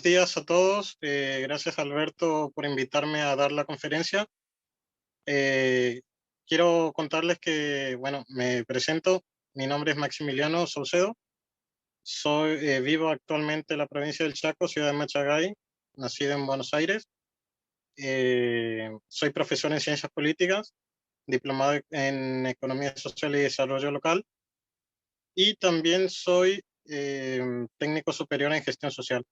días a todos. Gracias, Alberto, por invitarme a dar la conferencia. Eh, Quiero contarles que, bueno, me presento. Mi nombre es Maximiliano Saucedo. Vivo actualmente en la provincia del Chaco, ciudad de Machagay, nacido en Buenos Aires. Soy profesor en ciencias políticas, diplomado en economía social y desarrollo local, y también soy técnico superior en gestión social.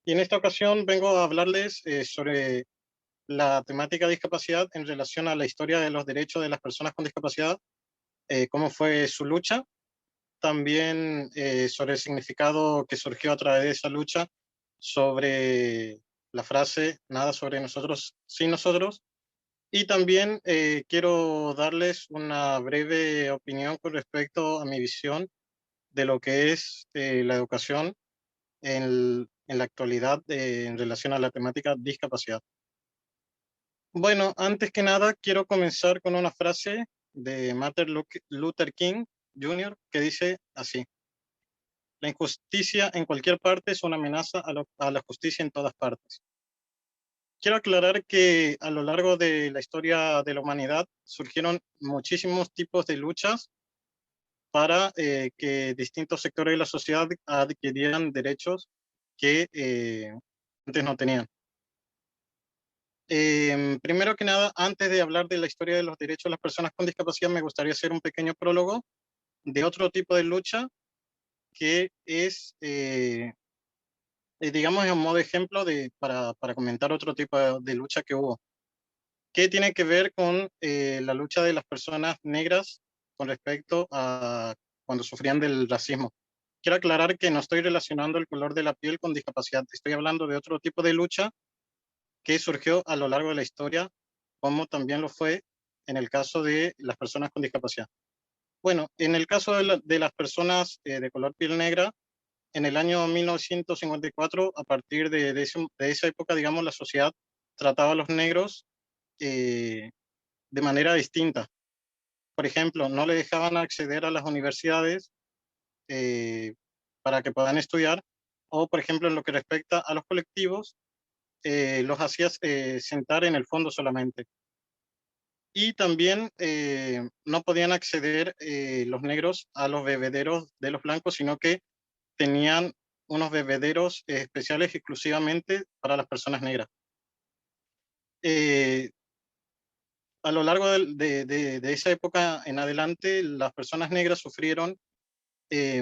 Y en esta ocasión vengo a hablarles sobre la temática discapacidad en relación a la historia de los derechos de las personas con discapacidad, cómo fue su lucha, también sobre el significado que surgió a través de esa lucha, sobre la frase nada sobre nosotros sin nosotros, y también quiero darles una breve opinión con respecto a mi visión de lo que es la educación en la actualidad en relación a la temática discapacidad. Bueno, antes que nada, quiero comenzar con una frase de Martin Luther King Jr. que dice así: la injusticia en cualquier parte es una amenaza a la justicia en todas partes. Quiero aclarar que a lo largo de la historia de la humanidad surgieron muchísimos tipos de luchas para que distintos sectores de la sociedad adquirieran derechos que antes no tenían. Primero que nada, antes de hablar de la historia de los derechos de las personas con discapacidad, me gustaría hacer un pequeño prólogo de otro tipo de lucha que es, digamos, en modo ejemplo para comentar otro tipo de lucha que hubo, que tiene que ver con la lucha de las personas negras con respecto a cuando sufrían del racismo. Quiero aclarar que no estoy relacionando el color de la piel con discapacidad, estoy hablando de otro tipo de lucha que surgió a lo largo de la historia, como también lo fue en el caso de las personas con discapacidad. Bueno, en el caso de las personas de color piel negra, en el año 1954, a partir de esa época, digamos, la sociedad trataba a los negros de manera distinta. Por ejemplo, no le dejaban acceder a las universidades eh, para que puedan estudiar, o por ejemplo, en lo que respecta a los colectivos, los hacías sentar en el fondo solamente. Y también no podían acceder los negros a los bebederos de los blancos, sino que tenían unos bebederos especiales exclusivamente para las personas negras. Eh, a lo largo de esa época en adelante, las personas negras sufrieron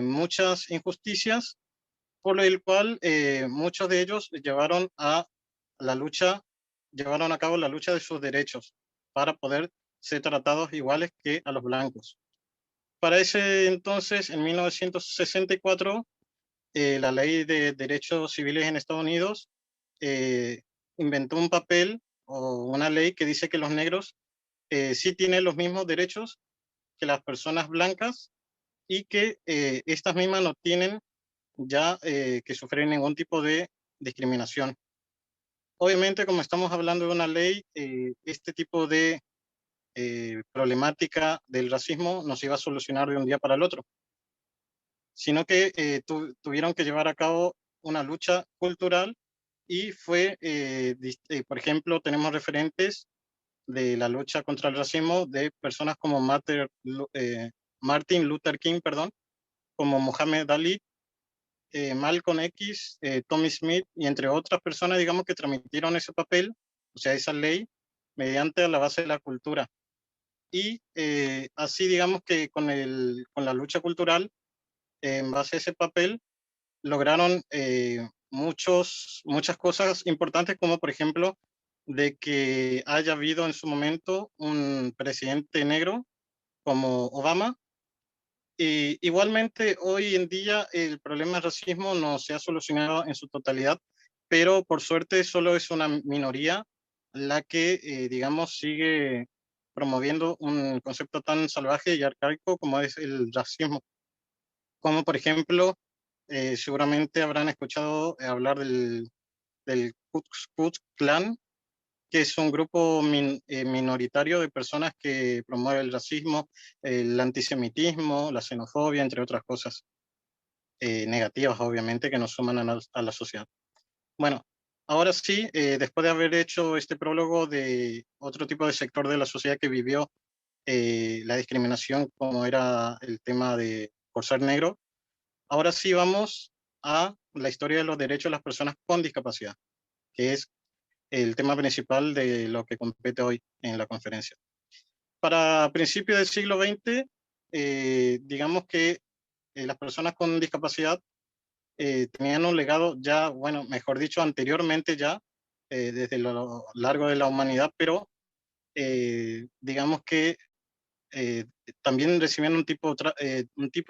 muchas injusticias, por lo cual muchos de ellos llevaron a cabo la lucha de sus derechos para poder ser tratados iguales que a los blancos. Para ese entonces, en 1964, la Ley de Derechos Civiles en Estados Unidos eh, inventó un papel o una ley que dice que los negros sí tienen los mismos derechos que las personas blancas y que estas mismas no tienen ya que sufrir ningún tipo de discriminación. Obviamente, como estamos hablando de una ley, este tipo de problemática del racismo no se iba a solucionar de un día para el otro, sino que tuvieron que llevar a cabo una lucha cultural y por ejemplo, tenemos referentes de la lucha contra el racismo de personas como Martin Luther King, perdón, como Muhammad Ali, Malcolm X, Tommy Smith y entre otras personas, digamos, que transmitieron ese papel, o sea, esa ley, mediante a la base de la cultura. Y así, digamos que con la lucha cultural, en base a ese papel, lograron muchas cosas importantes, como por ejemplo, de que haya habido en su momento un presidente negro como Obama. Y igualmente, hoy en día el problema del racismo no se ha solucionado en su totalidad, pero por suerte solo es una minoría la que, digamos, sigue promoviendo un concepto tan salvaje y arcaico como es el racismo. Como por ejemplo, seguramente habrán escuchado hablar del Ku Klux Klan, que es un grupo minoritario de personas que promueve el racismo, el antisemitismo, la xenofobia, entre otras cosas negativas, obviamente, que nos suman a la sociedad. Bueno, ahora sí, después de haber hecho este prólogo de otro tipo de sector de la sociedad que vivió la discriminación, como era el tema de por ser negro, ahora sí vamos a la historia de los derechos de las personas con discapacidad, que es el tema principal de lo que compete hoy en la conferencia. Para principios del siglo XX, digamos que las personas con discapacidad tenían un legado ya, bueno, mejor dicho, anteriormente ya, desde lo largo de la humanidad, pero digamos que eh, también recibían un tipo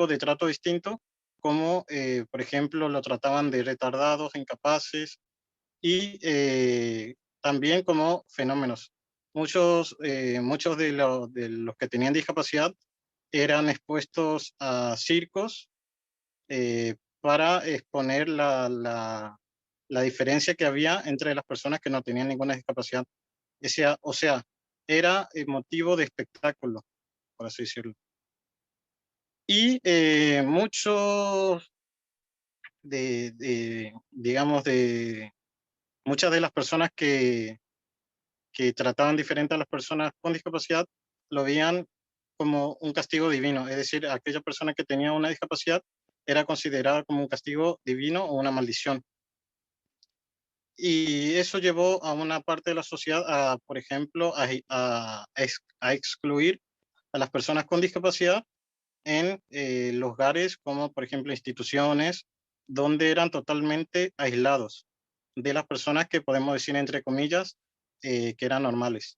de trato distinto, como por ejemplo lo trataban de retardados, incapaces y también como fenómenos. Muchos de los que tenían discapacidad eran expuestos a circos para exponer la diferencia que había entre las personas que no tenían ninguna discapacidad. O sea, era motivo de espectáculo, por así decirlo. Y muchos digamos, de muchas de las personas que trataban diferente a las personas con discapacidad lo veían como un castigo divino, es decir, aquella persona que tenía una discapacidad era considerada como un castigo divino o una maldición. Y eso llevó a una parte de la sociedad a, por ejemplo, a excluir a las personas con discapacidad en lugares como, por ejemplo, instituciones donde eran totalmente aislados de las personas que podemos decir, entre comillas, que eran normales.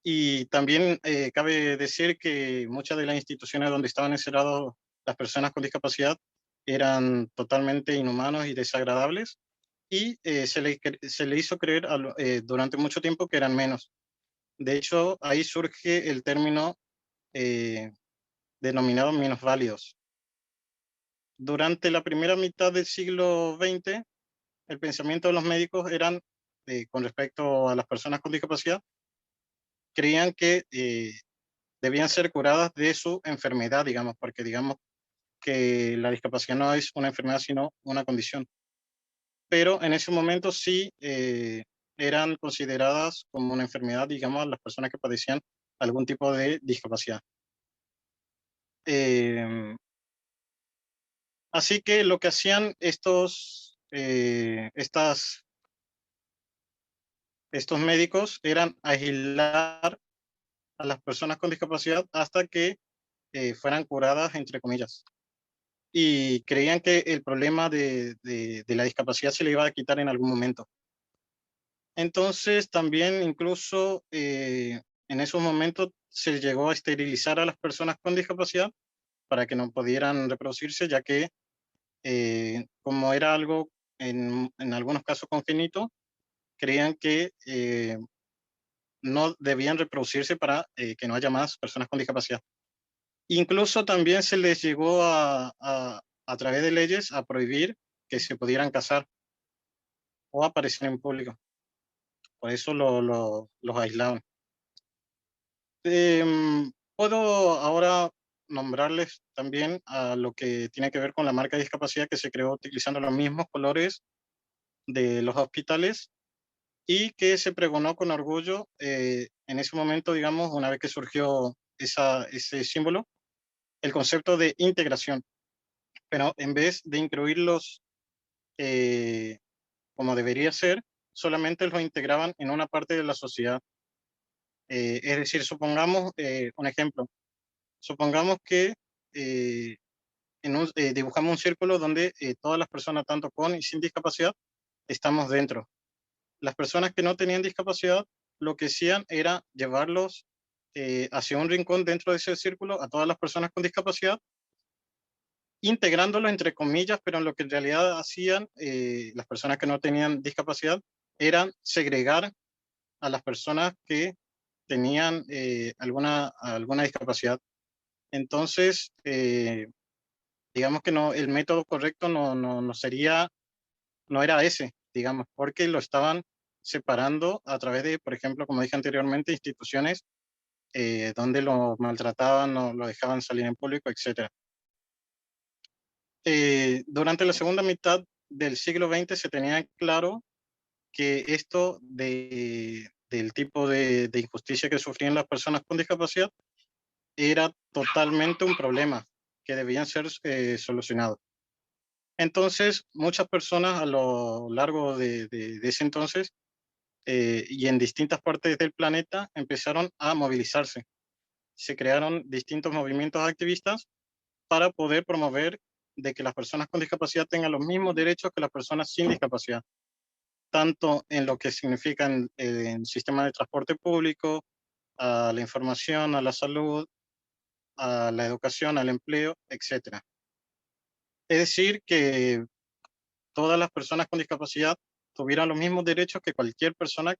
Y también cabe decir que muchas de las instituciones donde estaban encerrados las personas con discapacidad eran totalmente inhumanos y desagradables y se le hizo creer durante mucho tiempo que eran menos. De hecho, ahí surge el término eh, denominado minusválidos. Durante la primera mitad del siglo XX, el pensamiento de los médicos eran, con respecto a las personas con discapacidad, creían que debían ser curadas de su enfermedad, digamos, porque digamos que la discapacidad no es una enfermedad, sino una condición. Pero en ese momento sí eran consideradas como una enfermedad, digamos, las personas que padecían algún tipo de discapacidad. Eh, Así que lo que hacían estos médicos eran aislar a las personas con discapacidad hasta que fueran curadas, entre comillas. Y creían que el problema de la discapacidad se le iba a quitar en algún momento. Entonces, también incluso en esos momentos se llegó a esterilizar a las personas con discapacidad para que no pudieran reproducirse, ya que como era algo en algunos casos congénito, creían que no debían reproducirse para que no haya más personas con discapacidad. Incluso también se les llegó a través de leyes a prohibir que se pudieran casar o aparecer en público. Por eso los aislaban. Puedo ahora nombrarles también a lo que tiene que ver con la marca de discapacidad que se creó utilizando los mismos colores de los hospitales y que se pregonó con orgullo en ese momento, digamos, una vez que surgió ese símbolo, el concepto de integración, pero en vez de incluirlos eh, como debería ser, solamente los integraban en una parte de la sociedad. Es decir, supongamos un ejemplo, supongamos que eh, dibujamos un círculo donde todas las personas, tanto con y sin discapacidad, estamos dentro. Las personas que no tenían discapacidad, lo que hacían era llevarlos hacia un rincón dentro de ese círculo a todas las personas con discapacidad, integrándolo entre comillas, pero en lo que en realidad hacían las personas que no tenían discapacidad eran segregar a las personas que tenían alguna discapacidad. Entonces, digamos que no, el método correcto no sería, no era ese, digamos, porque lo estaban separando a través de, por ejemplo, como dije anteriormente, instituciones donde lo maltrataban o lo dejaban salir en público, etcétera. Durante la segunda mitad del siglo XX se tenía claro que esto del tipo de injusticia que sufrían las personas con discapacidad era totalmente un problema que debían ser solucionados. Entonces, muchas personas a lo largo de ese entonces y en distintas partes del planeta empezaron a movilizarse. Se crearon distintos movimientos activistas para poder promover de que las personas con discapacidad tengan los mismos derechos que las personas sin discapacidad, tanto en lo que significa en sistema de transporte público, a la información, a la salud, a la educación, al empleo, etcétera. Es decir, que todas las personas con discapacidad tuvieran los mismos derechos que cualquier persona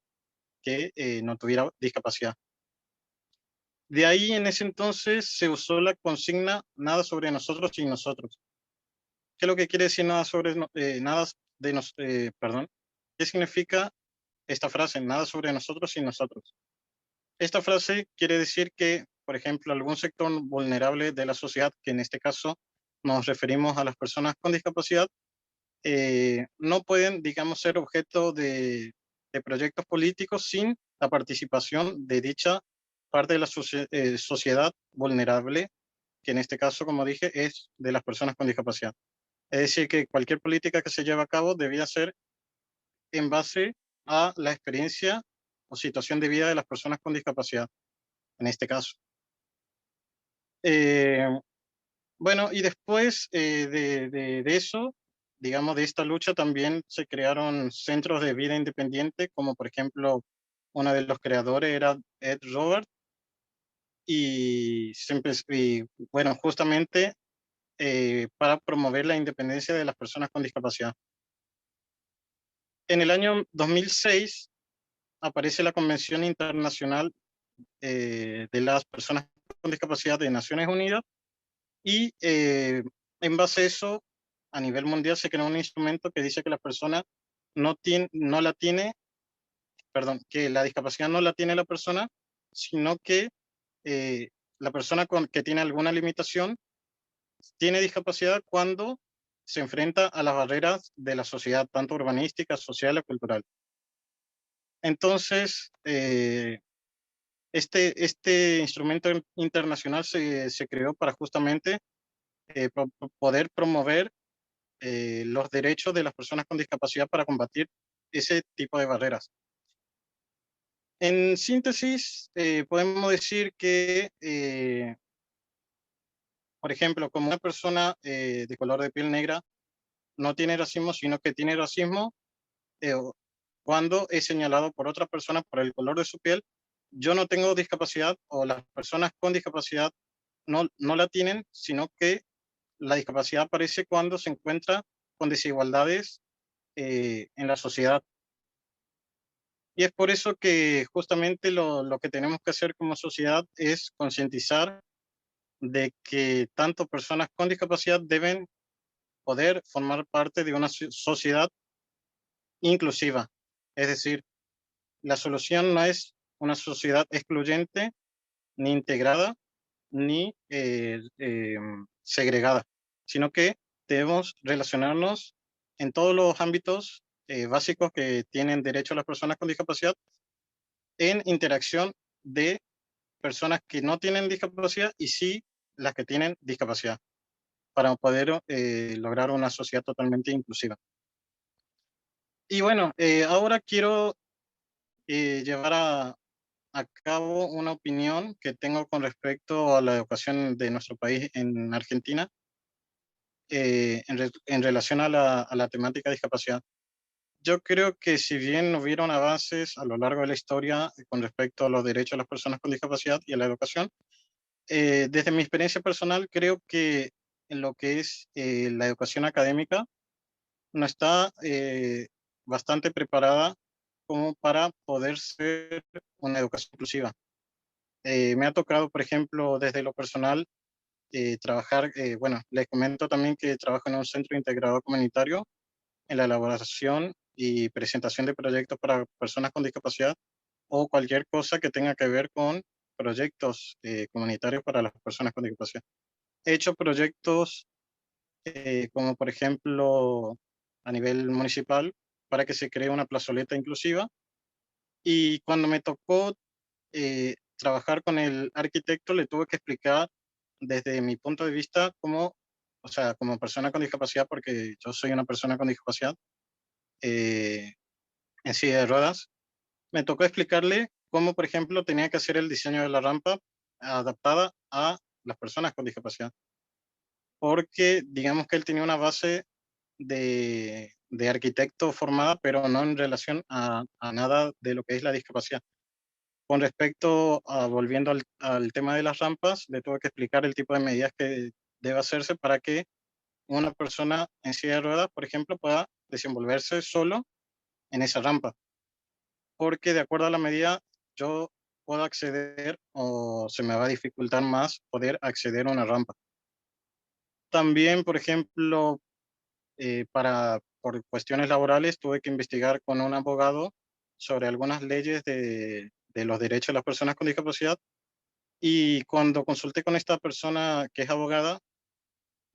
que no tuviera discapacidad. De ahí en ese entonces se usó la consigna nada sobre nosotros sin nosotros. ¿Qué es lo que quiere decir nada sobre nada de nos, perdón? ¿Qué significa esta frase, nada sobre nosotros sin nosotros? Esta frase quiere decir que, por ejemplo, algún sector vulnerable de la sociedad, que en este caso nos referimos a las personas con discapacidad, no pueden, digamos, ser objeto de proyectos políticos sin la participación de dicha parte de la sociedad vulnerable, que en este caso, como dije, es de las personas con discapacidad. Es decir, que cualquier política que se lleve a cabo debía ser en base a la experiencia o situación de vida de las personas con discapacidad, en este caso. Eh, bueno, y después de eso, digamos, de esta lucha también se crearon centros de vida independiente, como por ejemplo, uno de los creadores era Ed Robert, y bueno, justamente para promover la independencia de las personas con discapacidad. En el año 2006 aparece la Convención Internacional de las Personas con Discapacidad de Naciones Unidas y en base a eso, a nivel mundial se creó un instrumento que dice que la persona no la tiene, perdón, que la discapacidad no la tiene la persona, sino que eh, la persona que tiene alguna limitación tiene discapacidad cuando se enfrenta a las barreras de la sociedad, tanto urbanística, social o cultural. Entonces, este instrumento internacional se creó para justamente poder promover los derechos de las personas con discapacidad para combatir ese tipo de barreras. En síntesis, podemos decir que, por ejemplo, como una persona de color de piel negra no tiene racismo, sino que tiene racismo eh, cuando es señalado por otra persona por el color de su piel, yo no tengo discapacidad o las personas con discapacidad no la tienen, sino que la discapacidad aparece cuando se encuentra con desigualdades en la sociedad. Y es por eso que justamente lo que tenemos que hacer como sociedad es concientizar de que tanto personas con discapacidad deben poder formar parte de una sociedad inclusiva. Es decir, la solución no es una sociedad excluyente, ni integrada, ni segregada, sino que debemos relacionarnos en todos los ámbitos básicos que tienen derecho las personas con discapacidad en interacción de personas que no tienen discapacidad y sí las que tienen discapacidad para poder lograr una sociedad totalmente inclusiva. Y bueno, ahora quiero llevar a cabo una opinión que tengo con respecto a la educación de nuestro país en Argentina en relación a la temática de discapacidad. Yo creo que si bien hubieron avances a lo largo de la historia con respecto a los derechos de las personas con discapacidad y a la educación, desde mi experiencia personal creo que en lo que es la educación académica no está bastante preparada como para poder ser una educación inclusiva. Me ha tocado, por ejemplo, desde lo personal, trabajar, bueno, les comento también que trabajo en un centro integrado comunitario en la elaboración y presentación de proyectos para personas con discapacidad o cualquier cosa que tenga que ver con proyectos comunitarios para las personas con discapacidad. He hecho proyectos como, por ejemplo, a nivel municipal para que se cree una plazoleta inclusiva. Y cuando me tocó trabajar con el arquitecto, le tuve que explicar desde mi punto de vista cómo, o sea, como persona con discapacidad, porque yo soy una persona con discapacidad eh, en silla de ruedas, me tocó explicarle cómo, por ejemplo, tenía que hacer el diseño de la rampa adaptada a las personas con discapacidad, porque digamos que él tenía una base de arquitecto formada, pero no en relación a nada de lo que es la discapacidad. Con respecto a, volviendo al tema de las rampas, le tuve que explicar el tipo de medidas que debe hacerse para que una persona en silla de ruedas, por ejemplo, pueda desenvolverse solo en esa rampa, porque de acuerdo a la medida yo puedo acceder o se me va a dificultar más poder acceder a una rampa. También, por ejemplo, por cuestiones laborales tuve que investigar con un abogado sobre algunas leyes de los derechos de las personas con discapacidad. Y cuando consulté con esta persona que es abogada,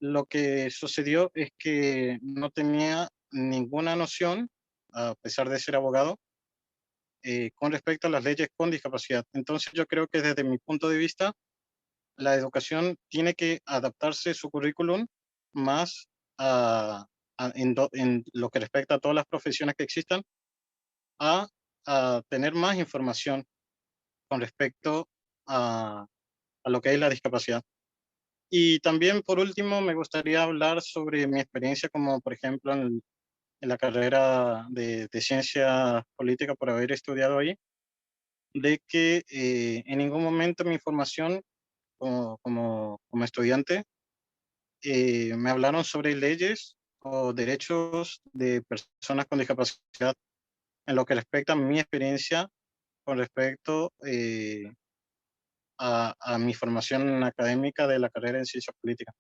lo que sucedió es que no tenía ninguna noción, a pesar de ser abogado, con respecto a las leyes con discapacidad. Entonces yo creo que desde mi punto de vista, la educación tiene que adaptarse su currículum más a, en lo que respecta a todas las profesiones que existan, a, a tener más información con respecto a lo que es la discapacidad. Y también, por último, me gustaría hablar sobre mi experiencia como, por ejemplo, en la carrera de ciencia política por haber estudiado ahí, de que en ningún momento mi formación como estudiante me hablaron sobre leyes o derechos de personas con discapacidad en lo que respecta a mi experiencia con respecto a mi formación académica de la carrera en ciencia política.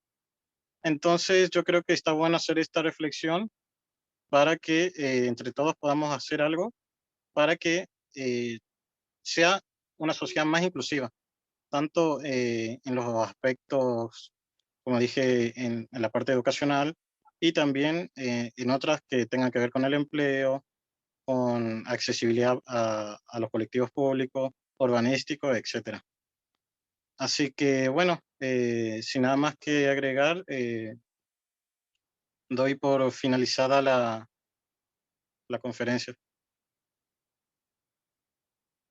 Entonces, yo creo que está bueno hacer esta reflexión para que entre todos podamos hacer algo para que eh, sea una sociedad más inclusiva, tanto en los aspectos, como dije, en la parte educacional y también en otras que tengan que ver con el empleo, con accesibilidad a los colectivos públicos, urbanísticos, etcétera. Así que, bueno, sin nada más que agregar, doy por finalizada la conferencia.